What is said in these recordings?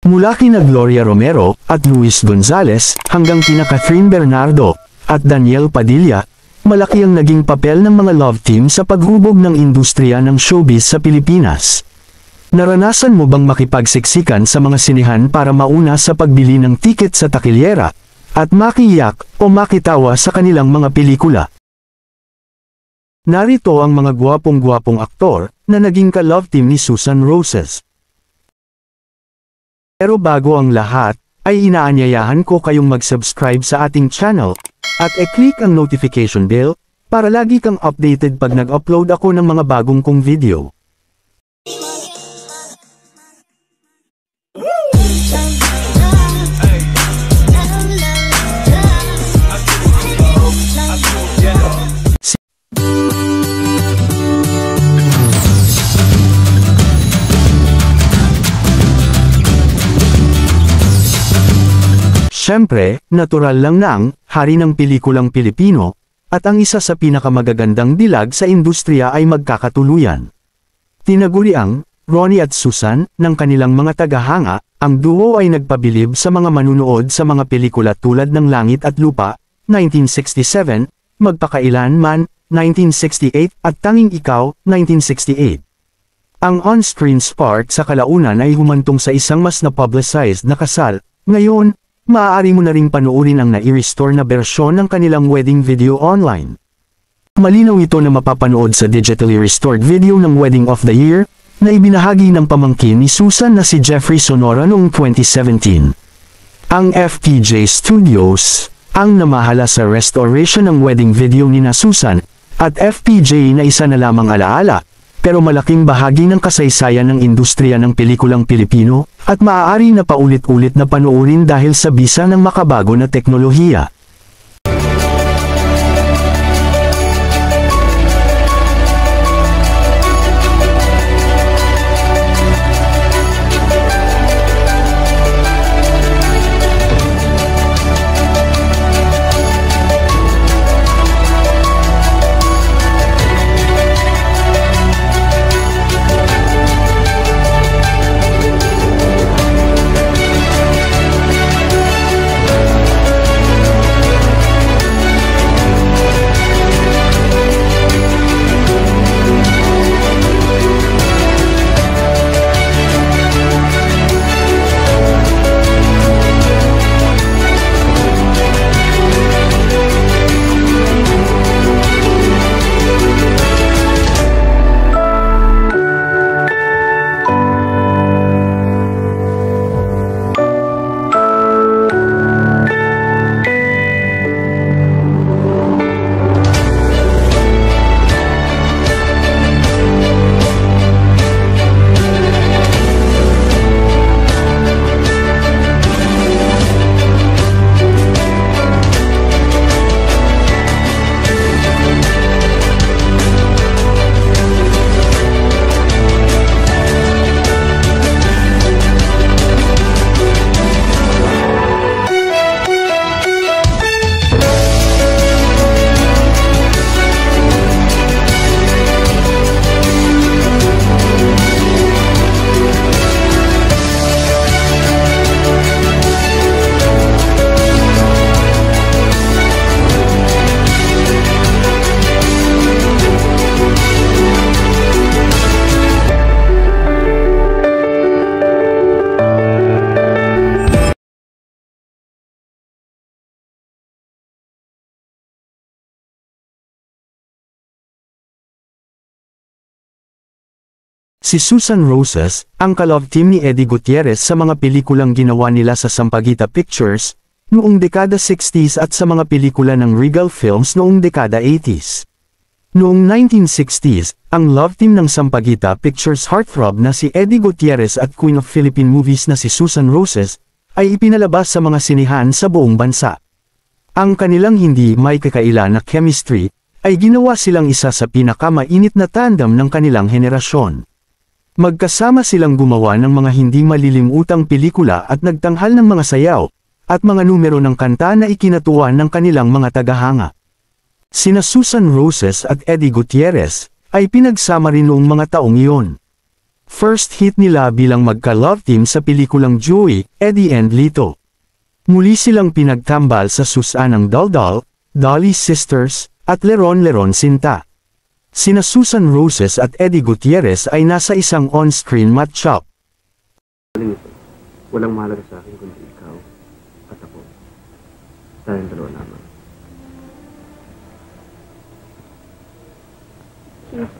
Mula kina Gloria Romero at Luis Gonzalez hanggang kina Catherine Bernardo at Daniel Padilla, malaki ang naging papel ng mga love team sa paghubog ng industriya ng showbiz sa Pilipinas. Naranasan mo bang makipagsiksikan sa mga sinehan para mauna sa pagbili ng tiket sa takilyera at makiyak o makitawa sa kanilang mga pelikula? Narito ang mga gwapong-gwapong aktor na naging ka-love team ni Susan Roses. Pero bago ang lahat, ay inaanyayahan ko kayong mag-subscribe sa ating channel at i-click ang notification bell para lagi kang updated pag nag-upload ako ng mga bagong kong video. Siyempre, natural lang na ang hari ng pelikulang Pilipino, at ang isa sa pinakamagagandang dilag sa industriya ay magkakatuluyan. Tinaguri ang Ronnie at Susan ng kanilang mga tagahanga, ang duo ay nagpabilib sa mga manunood sa mga pelikula tulad ng Langit at Lupa, 1967, Magpakailanman, 1968 at Tanging Ikaw, 1968. Ang on-screen spark sa kalaunan ay humantong sa isang mas na-publicized na kasal. Ngayon, maaari mo na ring panuorin ang nai-restore na bersyon ng kanilang wedding video online. Malinaw ito na mapapanood sa digitally restored video ng Wedding of the Year, na ibinahagi ng pamangkin ni Susan na si Jeffrey Sonora noong 2017. Ang FPJ Studios ang namahala sa restoration ng wedding video ni na Susan, at FPJ na isa na lamang alaala, pero malaking bahagi ng kasaysayan ng industriya ng pelikulang Pilipino, at maaari na paulit-ulit na panoorin dahil sa bisa ng makabago na teknolohiya. Si Susan Roses, ang ka-love team ni Eddie Gutierrez sa mga pelikulang ginawa nila sa Sampaguita Pictures, noong dekada 60s at sa mga pelikula ng Regal Films noong dekada 80s. Noong 1960s, ang love team ng Sampaguita Pictures heartthrob na si Eddie Gutierrez at Queen of Philippine Movies na si Susan Roses, ay ipinalabas sa mga sinehan sa buong bansa. Ang kanilang hindi may kakaila na chemistry, ay ginawa silang isa sa pinakamainit na tandem ng kanilang henerasyon. Magkasama silang gumawa ng mga hindi malilimutang pelikula at nagtanghal ng mga sayaw, at mga numero ng kanta na ikinatuwa ng kanilang mga tagahanga. Sina Susan Roses at Eddie Gutierrez, ay pinagsama rin noong mga taong iyon. First hit nila bilang magka-love team sa pelikulang Joey, Eddie and Lito. Muli silang pinagtambal sa Susanang Daldal, Dolly's Sisters, at Leron Sinta. Sina Susan Roses at Eddie Gutierrez ay nasa isang on-screen matchup. Walang mahalaga sa akin kundi ikaw at ako. Tayong dalawa naman. Keith,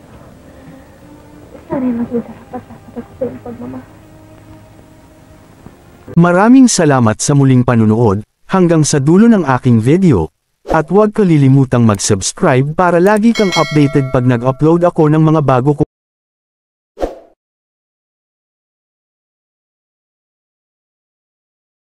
sana'y maging karapat-dapat ako sa iyong pagmamahal. Maraming salamat sa muling panunood, hanggang sa dulo ng aking video. At huwag kalilimutang mag-subscribe para lagi kang updated pag nag-upload ako ng mga bago kong